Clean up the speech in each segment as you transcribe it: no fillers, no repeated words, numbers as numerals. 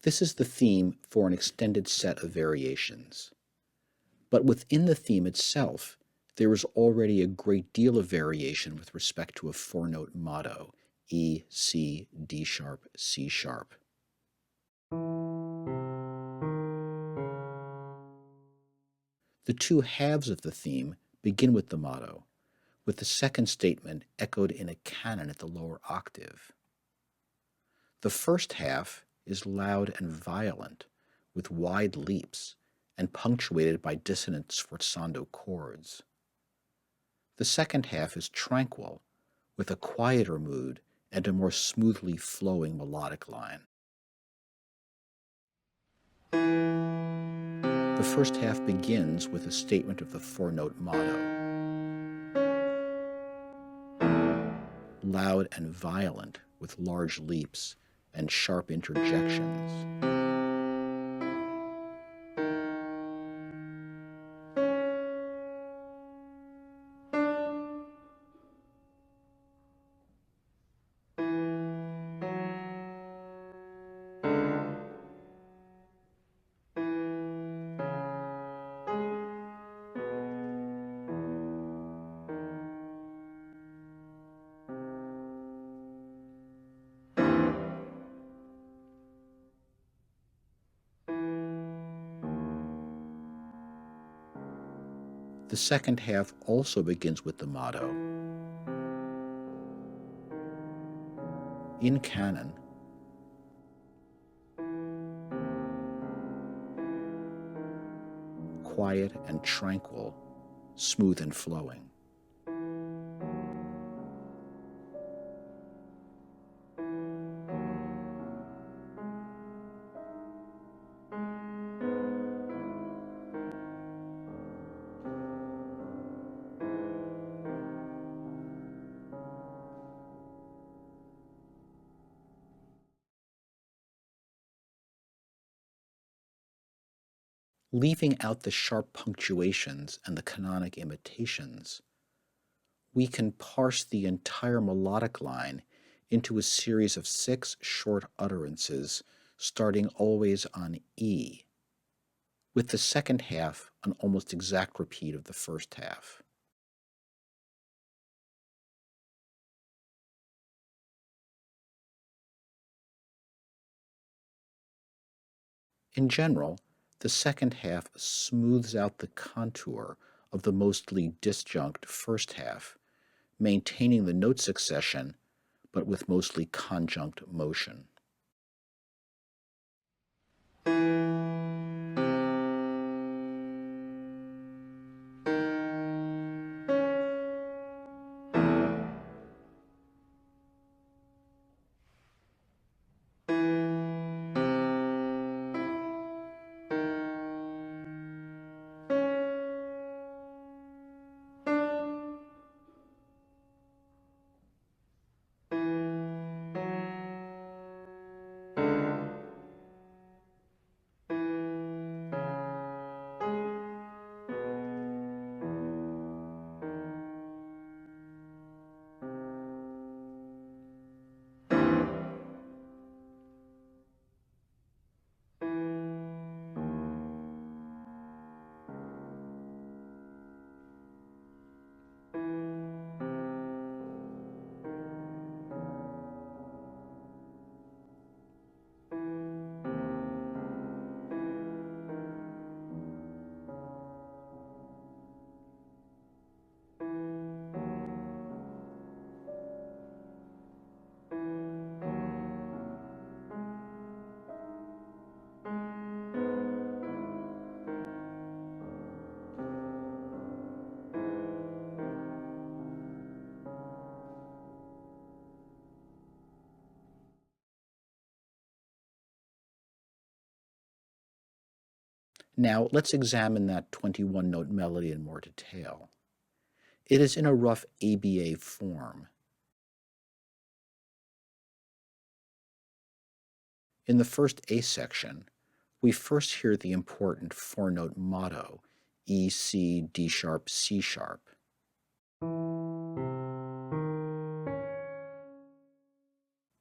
This is the theme for an extended set of variations. But within the theme itself, there is already a great deal of variation with respect to a four-note motto, E, C, D sharp, C sharp. The two halves of the theme begin with the motto, with the second statement echoed in a canon at the lower octave. The first half is loud and violent, with wide leaps, and punctuated by dissonant sforzando chords. The second half is tranquil, with a quieter mood and a more smoothly flowing melodic line. The first half begins with a statement of the four-note motto, loud and violent, with large leaps and sharp interjections. The second half also begins with the motto. In canon, quiet and tranquil, smooth and flowing. Leaving out the sharp punctuations and the canonic imitations, we can parse the entire melodic line into a series of 6 short utterances starting always on E, with the second half an almost exact repeat of the first half. In general, the second half smooths out the contour of the mostly disjunct first half, maintaining the note succession, but with mostly conjunct motion. Now, let's examine that 21-note melody in more detail. It is in a rough ABA form. In the first A section, we first hear the important four-note motto, E, C, D sharp, C sharp.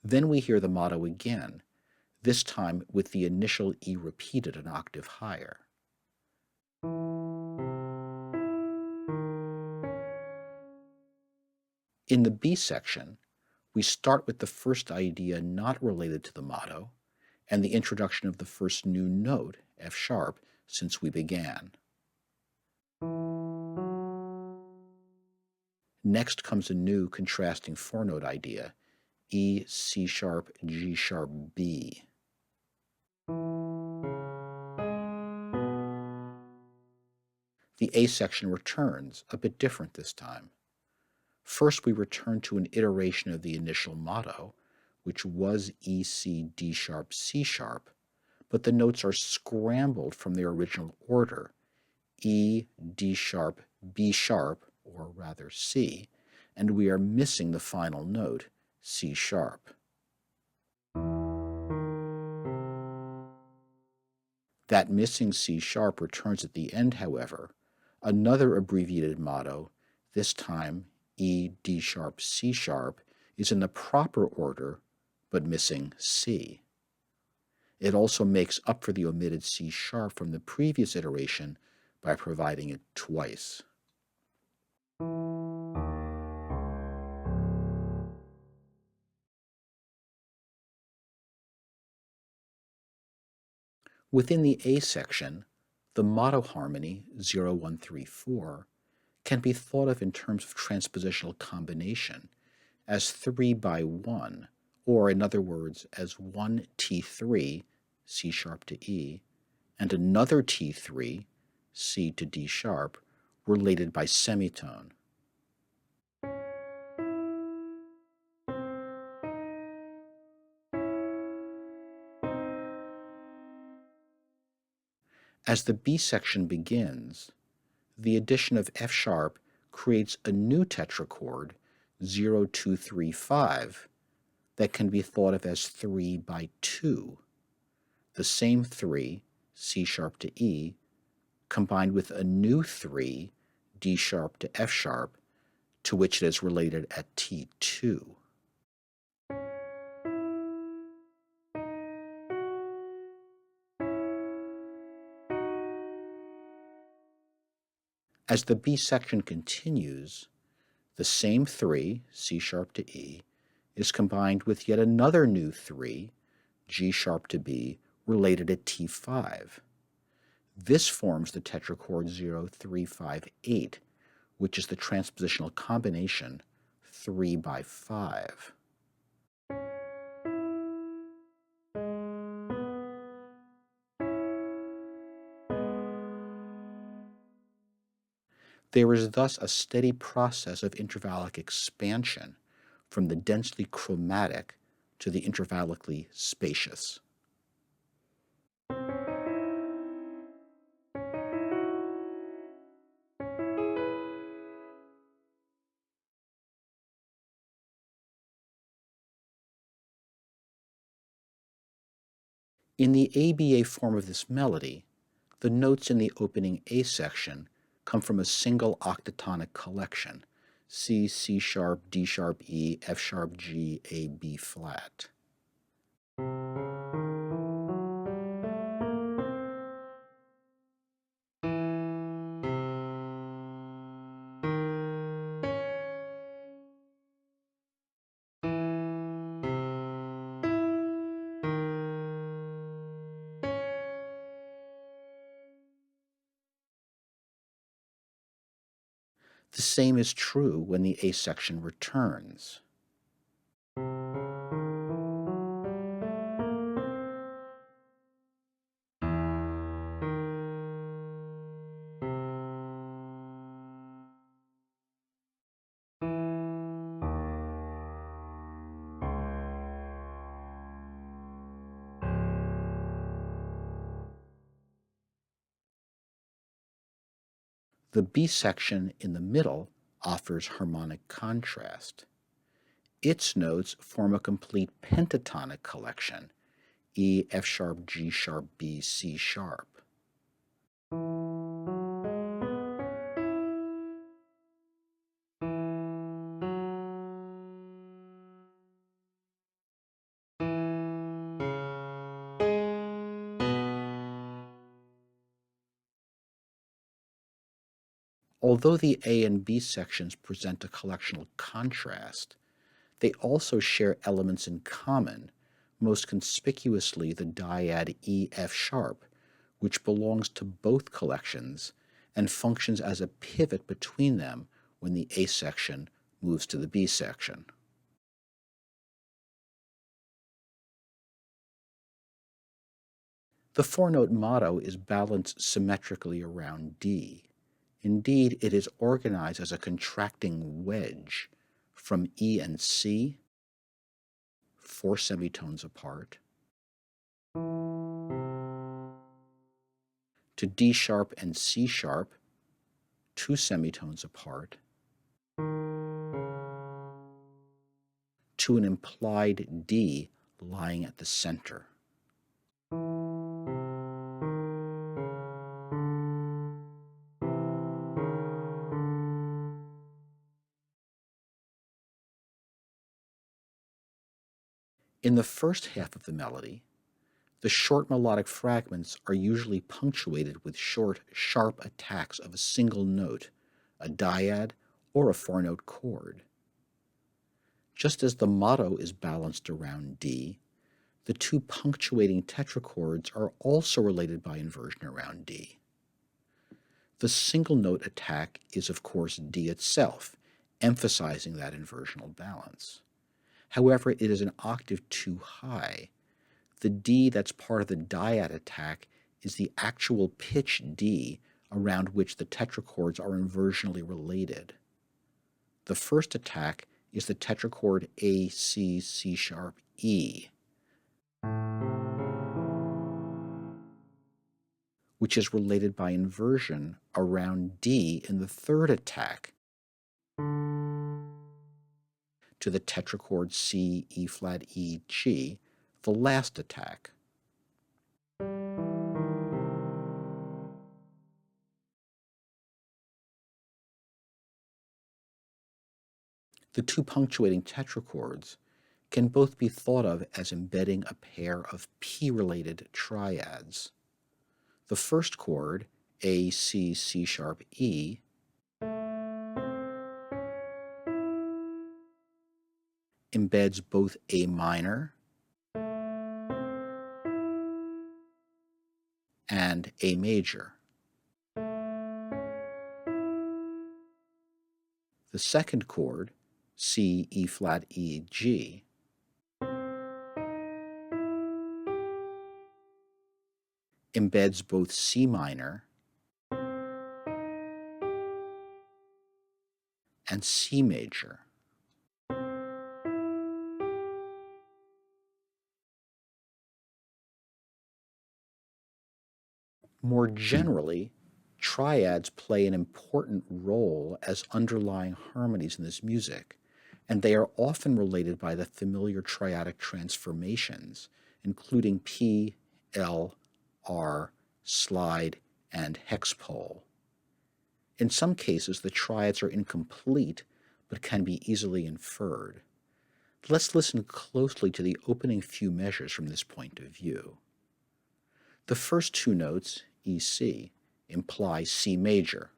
Then we hear the motto again, this time with the initial E repeated an octave higher. In the B section, we start with the first idea not related to the motto and the introduction of the first new note, F sharp, since we began. Next comes a new contrasting four-note idea, E, C sharp, G sharp, B. The A section returns, a bit different this time. First, we return to an iteration of the initial motto, which was E, C, D sharp, C sharp, but the notes are scrambled from their original order, E, D sharp, B sharp, or rather C, and we are missing the final note, C sharp. That missing C sharp returns at the end, however, another abbreviated motto, this time E, D sharp, C sharp, is in the proper order, but missing C. It also makes up for the omitted C sharp from the previous iteration by providing it twice. Within the A section, the motto harmony 0134 can be thought of in terms of transpositional combination as 3 by 1, or in other words, as one T3, C sharp to E, and another T3, C to D sharp, related by semitone. As the B section begins, the addition of F sharp creates a new tetrachord, 0235, that can be thought of as 3 by 2, the same 3, C sharp to E, combined with a new 3, D sharp to F sharp, to which it is related at T2. As the B section continues, the same 3, C sharp to E, is combined with yet another new 3, G sharp to B, related at T5. This forms the tetrachord 0358, which is the transpositional combination 3 by 5. There is thus a steady process of intervallic expansion from the densely chromatic to the intervallically spacious. In the ABA form of this melody, the notes in the opening A section come from a single octatonic collection, C, C sharp, D sharp, E, F sharp, G, A, B flat. The same is true when the A section returns. The B section in the middle offers harmonic contrast. Its notes form a complete pentatonic collection, E, F sharp, G sharp, B, C sharp. Although the A and B sections present a collectional contrast, they also share elements in common, most conspicuously the dyad E F sharp, which belongs to both collections and functions as a pivot between them when the A section moves to the B section. The four-note motto is balanced symmetrically around D. Indeed, it is organized as a contracting wedge from E and C, 4 semitones apart, to D sharp and C sharp, 2 semitones apart, to an implied D lying at the center. In the first half of the melody, the short melodic fragments are usually punctuated with short, sharp attacks of a single note, a dyad, or a four-note chord. Just as the motto is balanced around D, the two punctuating tetrachords are also related by inversion around D. The single note attack is, of course, D itself, emphasizing that inversional balance. However, it is an octave too high. The D that's part of the dyad attack is the actual pitch D around which the tetrachords are inversionally related. The first attack is the tetrachord A, C, C sharp, E, which is related by inversion around D in the third attack to the tetrachord C, E flat, E, G, the last attack. The two punctuating tetrachords can both be thought of as embedding a pair of P-related triads. The first chord, A, C, C sharp, E, embeds both A minor and A major. The second chord, C, E flat, E, G, embeds both C minor and C major. More generally, triads play an important role as underlying harmonies in this music, and they are often related by the familiar triadic transformations, including P, L, R, slide, and hexpole. In some cases, the triads are incomplete, but can be easily inferred. Let's listen closely to the opening few measures from this point of view. The first two notes, EC, imply C major.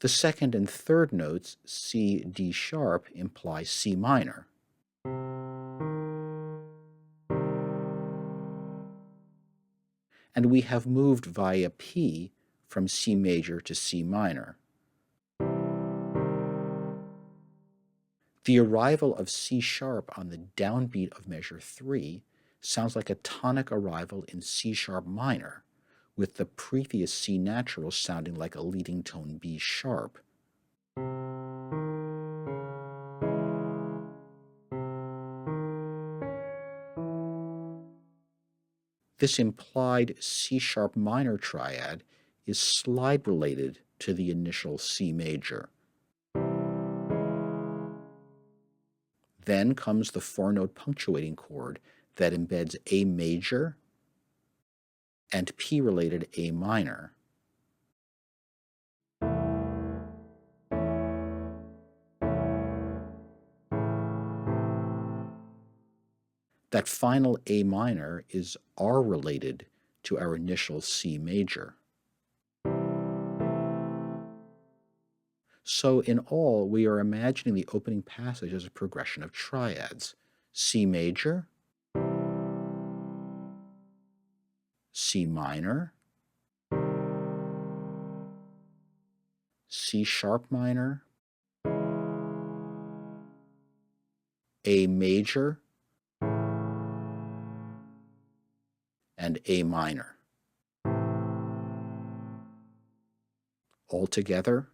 The second and third notes, C, D sharp, imply C minor. And we have moved via P from C major to C minor. The arrival of C sharp on the downbeat of measure 3 sounds like a tonic arrival in C sharp minor, with the previous C natural sounding like a leading tone B sharp. This implied C sharp minor triad is slide related to the initial C major. Then comes the four-note punctuating chord that embeds A major and P-related A minor. That final A minor is R-related to our initial C major. So in all, we are imagining the opening passage as a progression of triads: C major, C minor, C sharp minor, A major, and A minor. Altogether,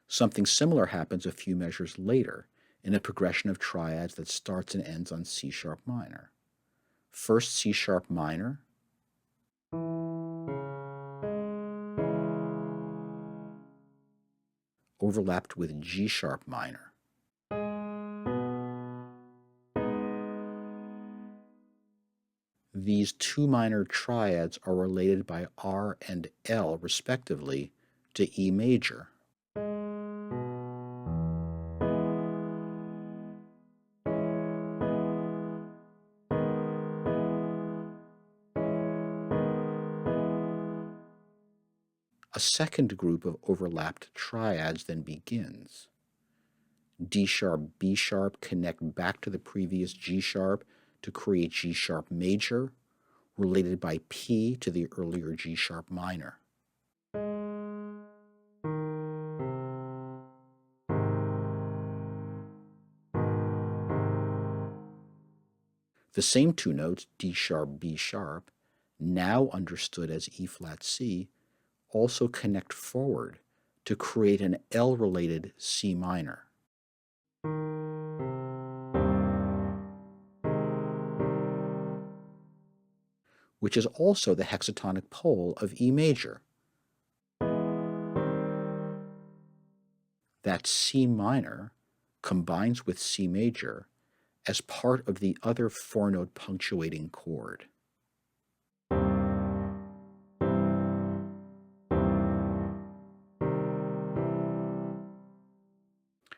something similar happens a few measures later in a progression of triads that starts and ends on C sharp minor. First C sharp minor, overlapped with G sharp minor. These two minor triads are related by R and L, respectively, to E major. A second group of overlapped triads then begins. D sharp, B sharp connect back to the previous G sharp to create G sharp major, related by P to the earlier G sharp minor. The same two notes, D sharp, B sharp, now understood as E flat C, also connect forward to create an L-related C minor. Which is also the hexatonic pole of E major. That C minor combines with C major as part of the other four-note punctuating chord.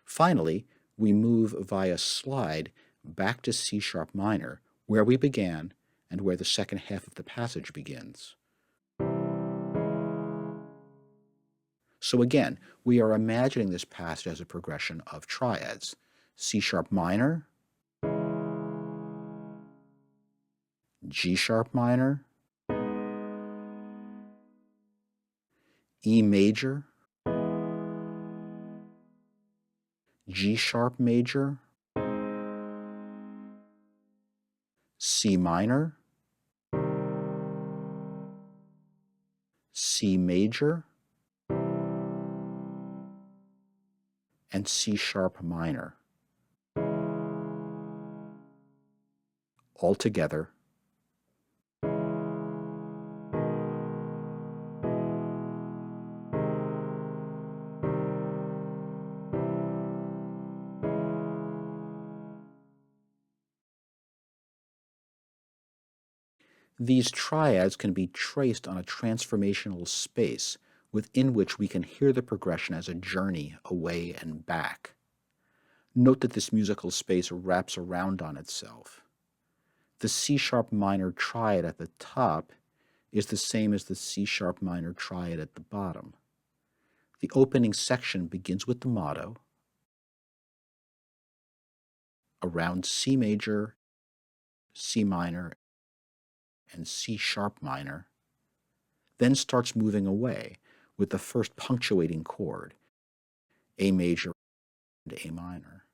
Finally, we move via slide back to C sharp minor, where we began and where the second half of the passage begins. So again, we are imagining this passage as a progression of triads: C sharp minor, G sharp minor, E major, G sharp major, C minor, C major, and C sharp minor. Altogether, these triads can be traced on a transformational space within which we can hear the progression as a journey away and back. Note that this musical space wraps around on itself. The C sharp minor triad at the top is the same as the C sharp minor triad at the bottom. The opening section begins with the motto around C major, C minor, and C sharp minor, then starts moving away with the first punctuating chord, A major and A minor.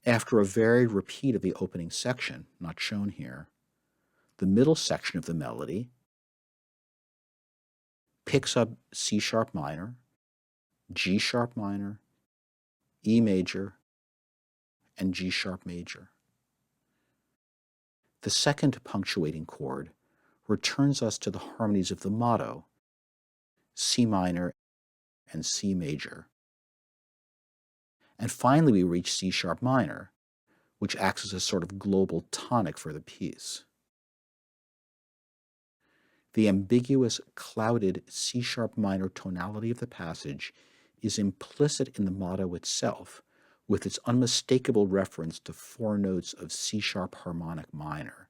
After a varied repeat of the opening section, not shown here, the middle section of the melody picks up C sharp minor, G sharp minor, E major, and G sharp major. The second punctuating chord returns us to the harmonies of the motto, C minor and C major. And finally we reach C sharp minor, which acts as a sort of global tonic for the piece. The ambiguous, clouded C-sharp minor tonality of the passage is implicit in the motto itself, with its unmistakable reference to four notes of C-sharp harmonic minor: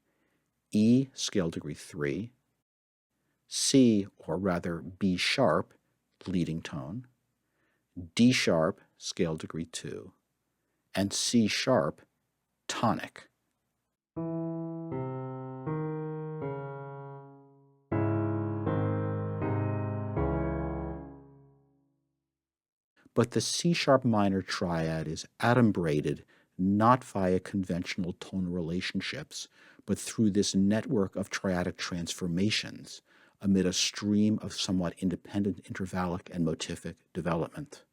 E, scale degree 3, C, or rather B sharp, leading tone, D sharp, scale degree 2, and C sharp, tonic. But the C-sharp minor triad is adumbrated not via conventional tonal relationships, but through this network of triadic transformations amid a stream of somewhat independent intervallic and motivic development.